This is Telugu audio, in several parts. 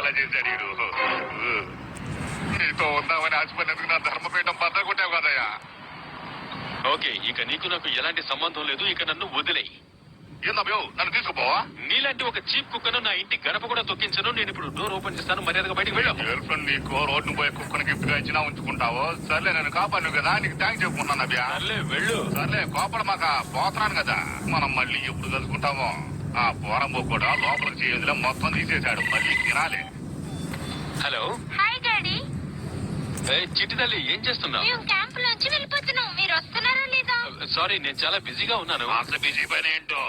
అలా చేశాడు వీడు. నీతో ఉందామని ఆశపడినందుకు నా ధర్మపీఠం బద్ద కొట్టావు కదయ్యా. ఓకే, ఇక నీకు నాకు ఎలాంటి సంబంధం లేదు. ఇక నన్ను వదిలేయి. ఏందబ్బో నన్ను తీసుకుపోవా? నీలాంటి ఒక చీప్ కుక్కను నా ఇంటి గడప కూడా తొక్కించను. నేను ఇప్పుడు డోర్ ఓపెన్ చేస్తాను. మర్యాదగా బయటికి వెళ్ళు. గర్ల్ ఫ్రెండ్ నీకు రోడ్డు పోయే కుక్కను గిఫ్ట్ గా ఇచ్చినా ఉంచుకుంటావు. సర్లే నేను కాపాడు కదా, నీకు థ్యాంక్స్ చెప్పుకుంటాను అబ్బా. సర్లే వెళ్ళు. సర్లే కోపడ మాక పోతున్నాను కదా, మనం మళ్ళీ ఎప్పుడు కలుసుకుంటామో. ఆ పోరంబో కూడా లోపలికి చేయదులే, మొత్తం తీసేశాడు. మళ్ళీ తినాలి. హలో. Hi daddy. చిట్టి తల్లి, ఏం చేస్తున్నావు? మేము క్యాంప్ లోంచి వెళ్ళిపోతున్నాం. మీరు వస్తున్నారా లేదా? సారీ, నేను చాలా బిజీగా ఉన్నాను. అసలు బిజీ పైన ఏంటో.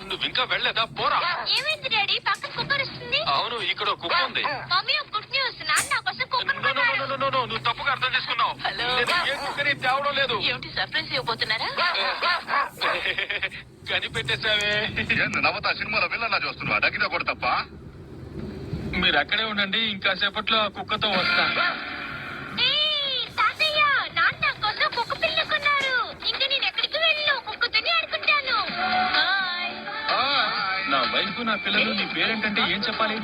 నువ్వు ఇంకా వెళ్ళలేదా? పోరా. ఏమైంది డాడీ? పక్కన కుక్కర్ వస్తుంది. అవును, ఇక్కడ ఒక కుక్క ఉంది. మమ్మీ ఒక గుడ్ న్యూస్, నాన్న నా కోసం కుక్కర్ కొన్నాడు. నువ్వు తప్పుగా అర్థం చేసుకున్నావు. హలో. నేను ఏ కుక్కని తేవడం లేదు. ఏమిటి సర్ప్రైజ్ ఇవ్వబోతున్నారా? కనిపెట్టేశావే. ఏంది నవత సినిమాలో విల్లన్నా చూస్తున్నా? దగ్గర కూడా తప్ప. మీరు అక్కడే ఉండండి, ఇంకా సేపట్లో ఆ కుక్కతో వస్తా. ఏయ్, తాతయ్య, నాన్న నా కోసం కుక్క పిల్ల కొన్నారు. ఇంకా నేను ఎక్కడికి వెళ్ళను, కుక్కతోనే ఆడుకుంటాను. హాయ్. నా వైఫ్, నా పిల్లలు. నీ పేరేంటంటే ఏం చెప్పాలి?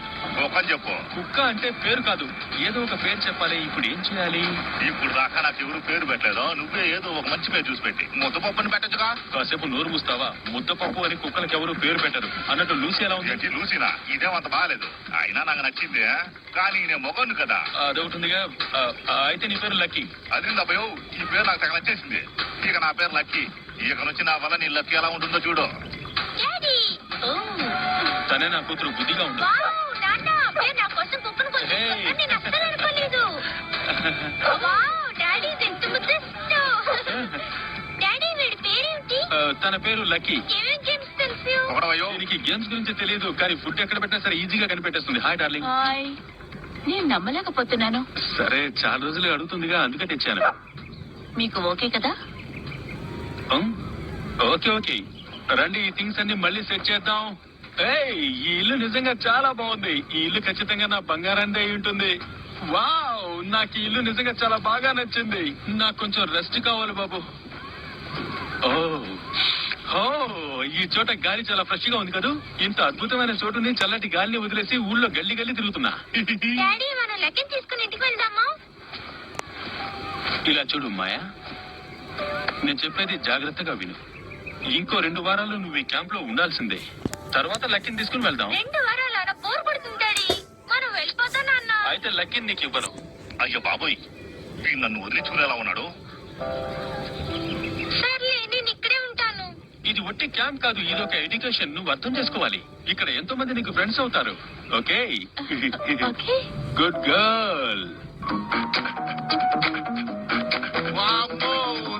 ఒకని చెప్పు. కుక్క అంటే పేరు కాదు, ఏదో ఒక పేరు చెప్పాలి. ఇప్పుడు ఏం చేయాలి? ఇప్పుడు దాకా నాకు ఎవరు పేరు పెట్టలేదు. నువ్వే ఏదో ఒక మంచి పేరు చూసి పెట్టి ముద్దపప్పుని పెట్టచ్చుగా. కాసేపు నోరు మూస్తావా? ముద్దపప్పు అని కుక్కలకి ఎవరు పేరు పెట్టరు. అన్నట్టు లూసి ఎలా ఉంది? ఏంటి లూసినా? ఇదేమంత బాగాలేదు. అయినా నాకు నచ్చింది, కానీ నేను మొగను కదా. అదొకటిగా. అయితే నీ పేరు లక్కీ. అదిందబ్బయో, ఈ పేరు నాకు తెగ నచ్చేసింది. ఇక నా పేరు లక్కీ. ఇక నుంచి నా వల్ల నీ లక్కీ ఎలా ఉంటుందో చూడు. డాడీ. తనే నా కూతురు. బుద్ధిగా ఉంటుంది. వావ్, నాన్న మీరు నా కోసం కుక్కను కొన్నారు. నేను అస్సలు అనుకోలేదు. వావ్, డాడీ ఎంత ముద్దిస్తూ. డాడీ వీడి పేరేంటి? తన పేరు లక్కీ. ఏమేం గేమ్స్ తెలుసు? ఒకడవయ్యో. దీనికి గేమ్స్ గురించి తెలియదు, కానీ ఫుడ్ ఎక్కడ పెట్టినా సరే ఈజీగా కనిపెట్టేస్తుంది. Hi darling. హాయ్. నేను నమ్మలేకపోతున్నాను. సరే, చాలా రోజులు అడుగుతుందిగా, అందుకే తెచ్చాను. మీకు ఓకే కదా? ఓకే ఓకే, రండి. ఈ థింగ్స్ అన్ని మళ్ళీ సెట్ చేద్దాం. ఈ ఇల్లు నిజంగా చాలా బాగుంది. ఈ ఇల్లు ఖచ్చితంగా నా బంగారాన్ని అయి ఉంటుంది. వావ్, నాకు ఈ ఇల్లు నిజంగా చాలా బాగా నచ్చింది. నాకు కొంచెం రెస్ట్ కావాలి బాబు. ఓ, ఈ చోట గాలి చాలా ఫ్రెష్ గా ఉంది కదా. ఇంత అద్భుతమైన చోటుని, చల్లటి గాలిని వదిలేసి ఊళ్ళో గల్లీ గల్లీ తిరుగుతున్నా. డాడీ, మనం లక్కీ తీసుకుని ఇంటికి వెళ్దామా? ఇలా చూడు మాయా, నేను చెప్పేది జాగ్రత్తగా విను. ఇంకో 2 వారాలు నువ్వు ఈ క్యాంప్ లో ఉండాల్సిందే. తర్వాత లక్కీని తీసుకుని వెళ్దాం. 2 వారాలు అలా బోర్ కొడుతుంది డాడీ. మనం వెళ్ళిపోతాను అన్న. అయితే లక్కీని నీకు ఇవ్వను. అయ్యో బాబోయ్, వీడు నన్ను వదిలించుకుని ఎలా ఉన్నాడు. సర్లే, నేను ఇక్కడే ఉంటాను. ఇది ఒట్టి క్యాంప్ కాదు, ఇది ఒక ఎడ్యుకేషన్. నువ్వు అర్థం చేసుకోవాలి. ఇక్కడ ఎంతో మంది నీకు ఫ్రెండ్స్ అవుతారు. ఓకే? ఓకే. Good girl.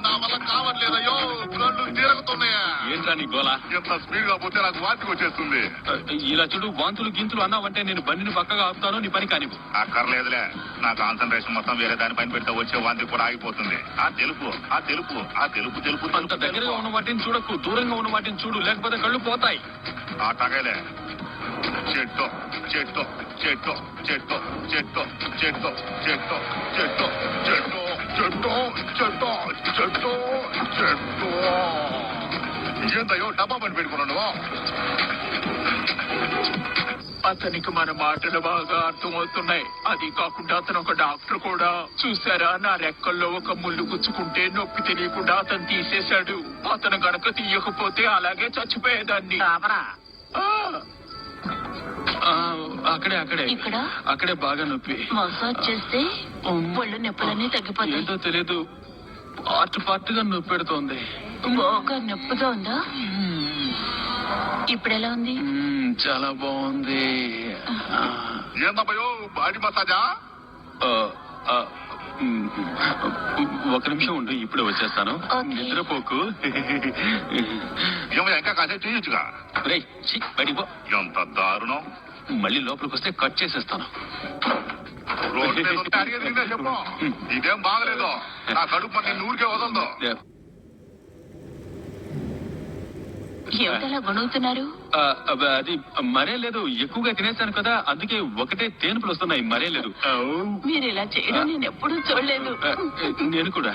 నా వల్ల కావట్లేదయ్యో, కళ్ళు తిరుగుతున్నాయా. ఏంట్రా నీ గోలా? ఎంత స్పీడ్ గా పోతే నాకు వాంతికి వచ్చేస్తుంది. ఇలా చూడు, వాంతులు గింతులు అన్నావంటే నేను బండిని పక్కగా ఆపుతాను. నీ పని కానివ్వు. అక్కర్లేదులే, నా కాన్సన్ట్రేషన్ మొత్తం వేరే దానిపైన పెడితే వచ్చే వాంతి కూడా ఆగిపోతుంది. ఆ తెలుపు అంత దగ్గరగా ఉన్న వాటిని చూడకు, దూరంగా ఉన్న వాటిని చూడు, లేకపోతే కళ్ళు పోతాయి. ఆ టగలే. చెట్టు చెట్టు చెట్టు చెట్టు చెట్టు చెట్టు చెట్టు చెట్టు చెట్టు చెట్టు చెట్టు చెట్టు చెట్టు. ఏందయ్యో డబ్బా పని పెట్టుకున్నాడు. అతనికి మన మాటలు బాగా అర్థమవుతున్నాయి. అది కాకుండా అతను ఒక డాక్టర్ కూడా. చూసారా, నా రెక్కల్లో ఒక ముళ్ళు గుచ్చుకుంటే నొప్పి తెలియకుండా అతను తీసేశాడు. అతను గనక తీయకపోతే అలాగే చచ్చిపోయేదాన్ని. అక్కడే అక్కడే ఇక్కడ? అక్కడే బాగా నొప్పి. మసాజ్ చేస్తే ఒళ్ళు నొప్పులన్నీ తగ్గిపోతాయి. ఏంటో తెలియదు, పార్ట్ గా నొప్పి పెడుతోంది. బాగా నొప్పిగా ఉందా? ఇప్పుడు ఎలా ఉంది? చాలా బాగుంది. ఏందబ్బయో బాడీ మసాజా? ఒక నిమిషం ఉండు, ఇప్పుడే వచ్చేస్తాను. ఓకే. నిద్రపోకు. ఏమో ఇంకా కాసేపు చేయొచ్చుగా. రేయ్, బయటికి పో. ఎంత దారుణం. మళ్ళీ లోపలికి వస్తే కట్ చేసేస్తాను. రోడ్డు మీద ఉంటే అడిగేది నిన్నే చెప్పు. ఇదేం బాగలేదు. నా కడుపు మరి నూరికే వదలదు. ఏమిటలా గొణుగుతున్నారు? అది మరే లేదు, ఎక్కువగా తినేసాను కదా, అందుకే ఒకటే తేనుపులు వస్తున్నాయి. మరే లేదు. మీరు ఇలా చేయడం నేను ఎప్పుడూ చూడలేదు. నేను కూడా.